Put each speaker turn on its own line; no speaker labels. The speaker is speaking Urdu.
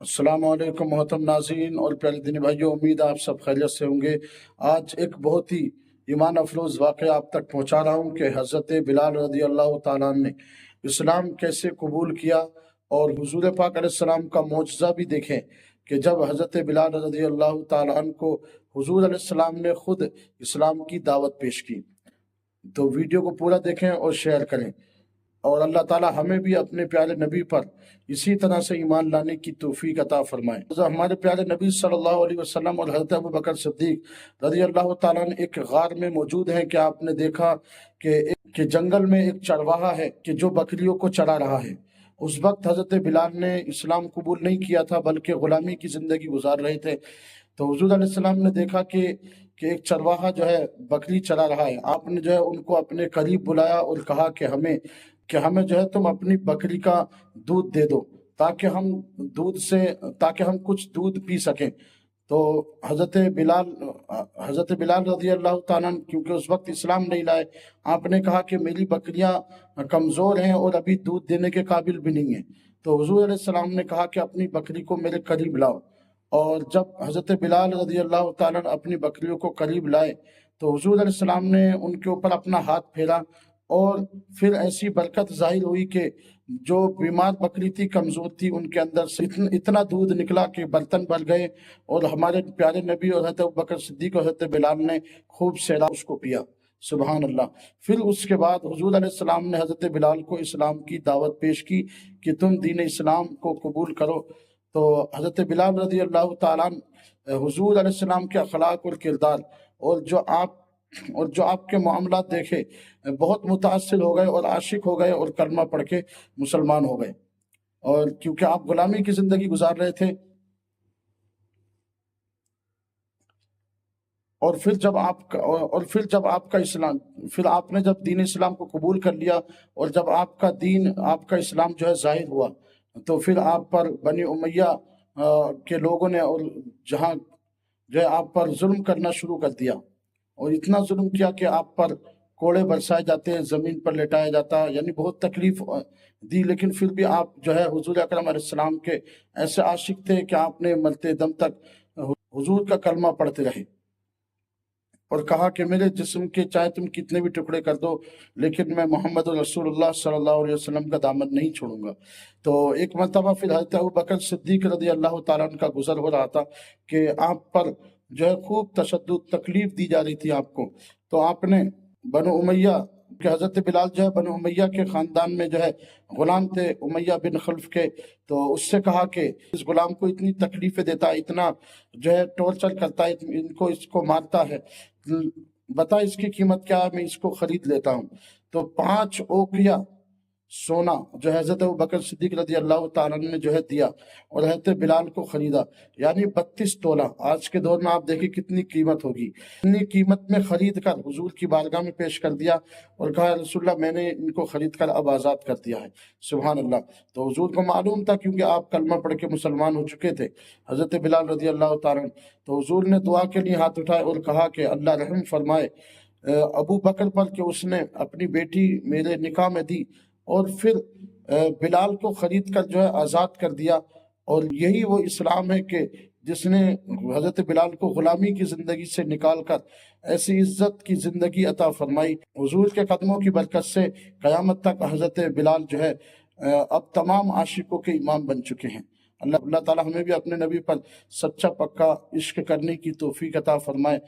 السلام علیکم محترم ناظرین اور پیارے دینی بھائیوں، امید ہے آپ سب خیریت سے ہوں گے۔ آج ایک بہت ہی ایمان افروز واقعہ آپ تک پہنچا رہا ہوں کہ حضرت بلال رضی اللہ تعالیٰ عنہ نے اسلام کیسے قبول کیا، اور حضور پاک علیہ السلام کا معجزہ بھی دیکھیں کہ جب حضرت بلال رضی اللہ تعالیٰ عنہ کو حضور علیہ السلام نے خود اسلام کی دعوت پیش کی۔ تو ویڈیو کو پورا دیکھیں اور شیئر کریں، اور اللہ تعالیٰ ہمیں بھی اپنے پیارے نبی پر اسی طرح سے ایمان لانے کی توفیق عطا فرمائے۔ ہمارے پیارے نبی صلی اللہ علیہ وسلم اور حضرت ابوبکر صدیق رضی اللہ تعالیٰ عنہ ایک غار میں موجود ہیں کہ آپ نے دیکھا کہ جنگل میں ایک چرواہا ہے کہ جو بکریوں کو چرا رہا ہے۔ اس وقت حضرت بلال نے اسلام قبول نہیں کیا تھا بلکہ غلامی کی زندگی گزار رہے تھے۔ تو حضور علیہ السلام نے دیکھا کہ ایک چرواہا جو ہے بکری چرا رہا ہے۔ آپ نے جو ہے ان کو اپنے قریب بلایا اور کہا کہ ہمیں جو ہے تم اپنی بکری کا دودھ دے دو تاکہ ہم کچھ دودھ پی سکیں۔ تو حضرت بلال رضی اللہ تعالیٰ عنہ کیونکہ اس وقت اسلام نہیں لائے، آپ نے کہا کہ میری بکریاں کمزور ہیں اور ابھی دودھ دینے کے قابل بھی نہیں ہیں۔ تو حضور علیہ السلام نے کہا کہ اپنی بکری کو میرے قریب لاؤ، اور جب حضرت بلال رضی اللہ تعالیٰ عنہ اپنی بکریوں کو قریب لائے تو حضور علیہ السلام نے ان کے اوپر اپنا ہاتھ پھیرا، اور پھر ایسی برکت ظاہر ہوئی کہ جو بیمار بکری تھی، کمزور تھی، ان کے اندر سے اتنا دودھ نکلا کہ برتن بھر گئے، اور ہمارے پیارے نبی اور حضرت ابوبکر صدیق اور حضرت بلال نے خوب سیراب اس کو پیا۔ سبحان اللہ۔ پھر اس کے بعد حضور علیہ السلام نے حضرت بلال کو اسلام کی دعوت پیش کی کہ تم دین اسلام کو قبول کرو۔ تو حضرت بلال رضی اللہ تعالیٰ عنہ حضور علیہ السلام کے اخلاق اور کردار اور جو آپ کے معاملات دیکھے بہت متاثر ہو گئے اور عاشق ہو گئے، اور کلمہ پڑھ کے مسلمان ہو گئے۔ اور کیونکہ آپ غلامی کی زندگی گزار رہے تھے، اور پھر جب آپ کا اسلام، پھر آپ نے جب دین اسلام کو قبول کر لیا، اور جب آپ کا اسلام جو ہے ظاہر ہوا، تو پھر آپ پر بنی امیہ کے لوگوں نے اور جہاں جو ہے آپ پر ظلم کرنا شروع کر دیا، اور اتنا ظلم کیا کہ آپ پر کوڑے برسائے جاتے، زمین پر لٹایا جاتا، یعنی بہت تکلیف دی۔ لیکن پھر بھی آپ جو ہے حضور اکرم علیہ السلام کے ایسے عاشق تھے کہ آپ نے مرتے دم تک حضور کا کلمہ پڑھتے رہے، اور کہا کہ میرے جسم کے چاہے تم کتنے بھی ٹکڑے کر دو، لیکن میں محمد رسول اللہ صلی اللہ علیہ وسلم کا دامن نہیں چھوڑوں گا۔ تو ایک مرتبہ پھر حضرت ابوبکر صدیق رضی اللہ تعالیٰ عنہ کا گزر ہو رہا تھا کہ آپ پر جو ہے خوب تشدد، تکلیف دی جا رہی تھی آپ کو۔ تو آپ نے بنو امیہ کہ حضرت بلال جو ہے بنو امیہ کے خاندان میں جو ہے غلام تھے، امیہ بن خلف کے، تو اس سے کہا کہ اس غلام کو اتنی تکلیفیں دیتا ہے، اتنا جو ہے ٹورچر کرتا ہے، اس کو مارتا ہے، بتا اس کی قیمت کیا ہے، میں اس کو خرید لیتا ہوں۔ تو 5 اوقیہ سونا جو حضرت ابوبکر صدیق رضی اللہ تعالیٰ عنہ نے جو ہے دیا، اور حضرت بلال کو خریدا، یعنی 32 تولہ۔ آج کے دور میں آپ دیکھیں کتنی قیمت ہوگی، اتنی قیمت میں خرید کر حضور کی بارگاہ میں پیش کر دیا، اور کہا رسول اللہ میں نے ان کو خرید کر اب آزاد کر دیا ہے۔ سبحان اللہ۔ تو حضور کو معلوم تھا کیونکہ آپ کلمہ پڑھ کے مسلمان ہو چکے تھے، حضرت بلال رضی اللہ تعالیٰ عنہ۔ تو حضور نے دعا کے لیے ہاتھ اٹھائے اور کہا کہ اللہ رحم فرمائے ابو بکر پر کہ اس نے اپنی بیٹی میرے نکاح میں دی، اور پھر بلال کو خرید کر جو ہے آزاد کر دیا۔ اور یہی وہ اسلام ہے کہ جس نے حضرت بلال کو غلامی کی زندگی سے نکال کر ایسی عزت کی زندگی عطا فرمائی۔ حضور کے قدموں کی برکت سے قیامت تک حضرت بلال جو ہے اب تمام عاشقوں کے امام بن چکے ہیں۔ اللہ تعالیٰ ہمیں بھی اپنے نبی پر سچا پکا عشق کرنے کی توفیق عطا فرمائے۔